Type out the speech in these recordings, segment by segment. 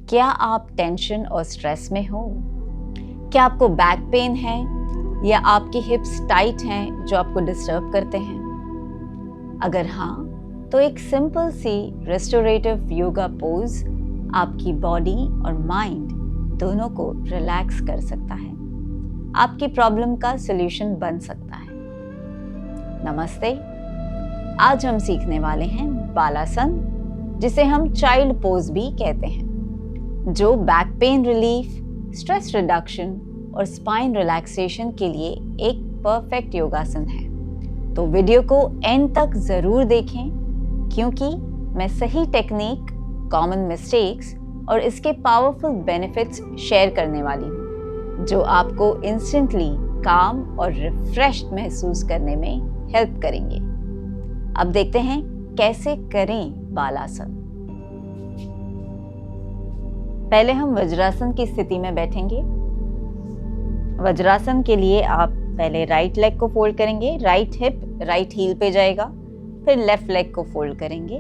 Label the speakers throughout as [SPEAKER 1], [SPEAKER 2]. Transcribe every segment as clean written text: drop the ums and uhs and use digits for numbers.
[SPEAKER 1] क्या आप टेंशन और स्ट्रेस में हो? क्या आपको बैक पेन है या आपकी हिप्स टाइट हैं जो आपको डिस्टर्ब करते हैं? अगर हाँ, तो एक सिंपल सी रेस्टोरेटिव योगा पोज आपकी बॉडी और माइंड दोनों को रिलैक्स कर सकता है, आपकी प्रॉब्लम का सॉल्यूशन बन सकता है। नमस्ते। आज हम सीखने वाले हैं बालासन, जिसे हम चाइल्ड पोज भी कहते हैं, जो back pain relief, stress reduction और स्पाइन रिलैक्सेशन के लिए एक परफेक्ट योगासन है। तो वीडियो को एंड तक जरूर देखें, क्योंकि मैं सही टेक्निक, कॉमन मिस्टेक्स और इसके पावरफुल बेनिफिट्स शेयर करने वाली हूँ, जो आपको इंस्टेंटली काम और रिफ्रेश्ड महसूस करने में हेल्प करेंगे। अब देखते हैं कैसे करें बालासन। पहले हम वज्रासन की स्थिति में बैठेंगे। वज्रासन के लिए आप पहले राइट लेग को फोल्ड करेंगे, राइट हिप राइट हील पे जाएगा, फिर लेफ्ट लेग को फोल्ड करेंगे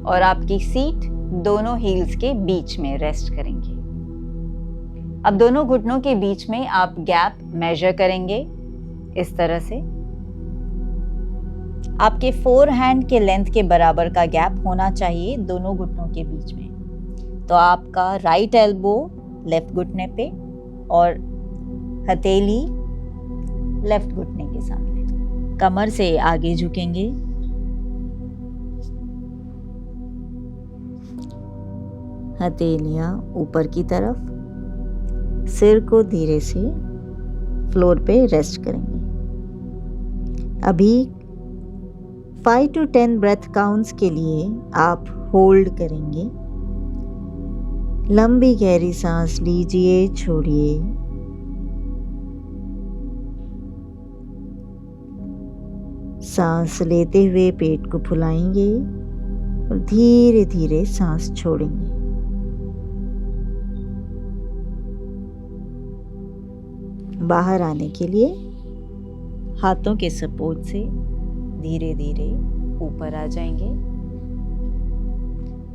[SPEAKER 1] और आपकी सीट दोनों हील्स के बीच में रेस्ट करेंगे। अब दोनों घुटनों के बीच में आप गैप मेजर करेंगे इस तरह से। आपके 4 हैंड के लेंथ के बराबर का गैप होना चाहिए दोनों घुटनों के बीच में। तो आपका राइट एल्बो लेफ्ट घुटने पे और हथेली लेफ्ट घुटने के सामने। कमर से आगे झुकेंगे, हथेलियां ऊपर की तरफ, सिर को धीरे से फ्लोर पे रेस्ट करेंगे। अभी 5 to 10 ब्रेथ काउंट्स के लिए आप होल्ड करेंगे। लंबी गहरी सांस लीजिए, छोड़िए। सांस लेते हुए पेट को फुलाएंगे और धीरे धीरे सांस छोड़ेंगे। बाहर आने के लिए हाथों के सपोर्ट से धीरे धीरे ऊपर आ जाएंगे।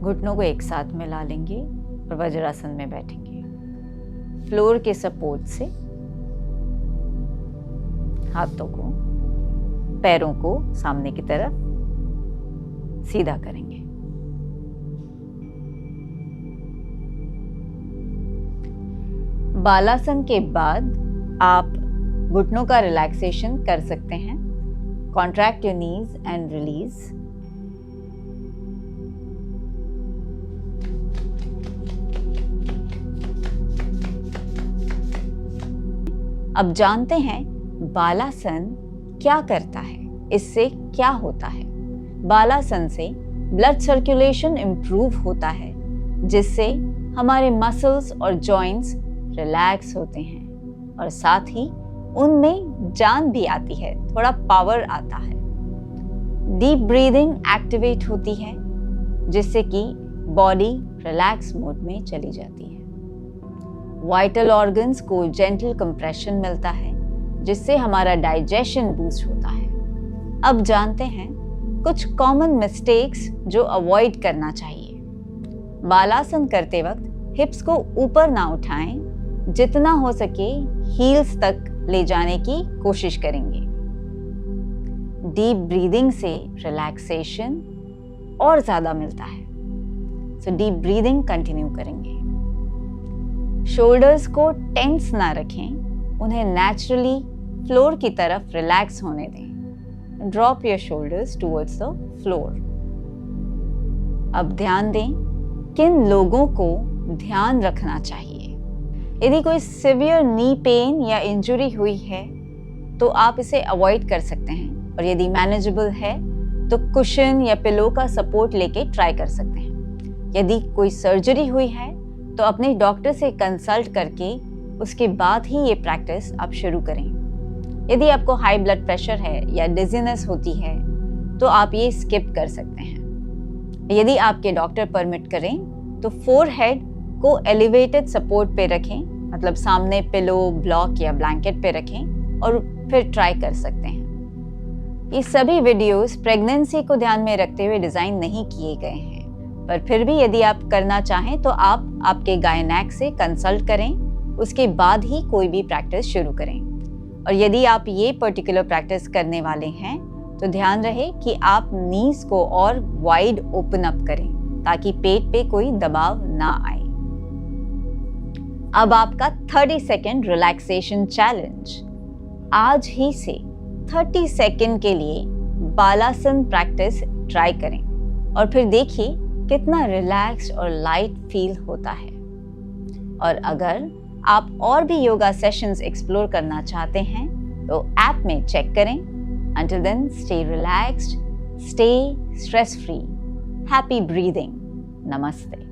[SPEAKER 1] घुटनों को एक साथ मिला लेंगे और वज्रासन में बैठेंगे। फ्लोर के सपोर्ट से हाथों को, पैरों को सामने की तरफ सीधा करेंगे। बालासन के बाद आप घुटनों का रिलैक्सेशन कर सकते हैं। Contract your knees and release. अब जानते हैं बालासन क्या करता है, इससे क्या होता है। बालासन से ब्लड सर्कुलेशन इंप्रूव होता है, जिससे हमारे मसल्स और जॉइंट्स रिलैक्स होते हैं और साथ ही उनमें जान भी आती है, थोड़ा पावर आता है। डीप ब्रीदिंग एक्टिवेट होती है, जिससे कि बॉडी रिलैक्स मोड में चली जाती है। वाइटल ऑर्गन्स को जेंटल कंप्रेशन मिलता है, जिससे हमारा डाइजेशन बूस्ट होता है। अब जानते हैं कुछ कॉमन मिस्टेक्स जो अवॉइड करना चाहिए। बालासन करते वक्त हिप्स को ऊपर ना उठाएं, जितना हो सके हील्स तक ले जाने की कोशिश करेंगे। डीप ब्रीदिंग से रिलैक्सेशन और ज्यादा मिलता है, सो डीप ब्रीदिंग कंटिन्यू करेंगे। शोल्डर्स को टेंस ना रखें, उन्हें नेचुरली फ्लोर की तरफ रिलैक्स होने दें। Drop your shoulders towards the floor. अब ध्यान दें किन लोगों को ध्यान रखना चाहिए। यदि कोई सिवियर नी पेन या इंजरी हुई है तो आप इसे अवॉइड कर सकते हैं, और यदि मैनेजेबल है तो कुशन या पिलो का सपोर्ट लेके ट्राई कर सकते हैं। यदि कोई सर्जरी हुई है तो अपने डॉक्टर से कंसल्ट करके उसके बाद ही ये प्रैक्टिस आप शुरू करें। यदि आपको हाई ब्लड प्रेशर है या डिजीनेस होती है तो आप ये स्किप कर सकते हैं। यदि आपके डॉक्टर परमिट करें तो फोरहेड को एलिवेटेड सपोर्ट पे रखें, मतलब सामने पिलो, ब्लॉक या ब्लैंकेट पे रखें और फिर ट्राई कर सकते हैं। ये सभी वीडियोस प्रेगनेंसी को ध्यान में रखते हुए डिजाइन नहीं किए गए हैं। पर फिर भी यदि आप करना चाहें तो आप आपके गायनेक से कंसल्ट करें, उसके बाद ही कोई भी प्रैक्टिस शुरू करें। और यदि आप ये पर्टिकुलर प्रैक्टिस करने वाले हैं तो ध्यान रहे कि आप नीज को और वाइड ओपन अप करें ताकि पेट पे कोई दबाव ना आए। अब आपका 30 सेकेंड रिलैक्सेशन चैलेंज। आज ही से 30 सेकेंड के लिए बालासन प्रैक्टिस ट्राई करें और फिर देखिए कितना रिलैक्स्ड और लाइट फील होता है। और अगर आप और भी योगा सेशंस एक्सप्लोर करना चाहते हैं तो ऐप में चेक करें। Until then, stay relaxed, stay stress-free. Happy breathing. Namaste.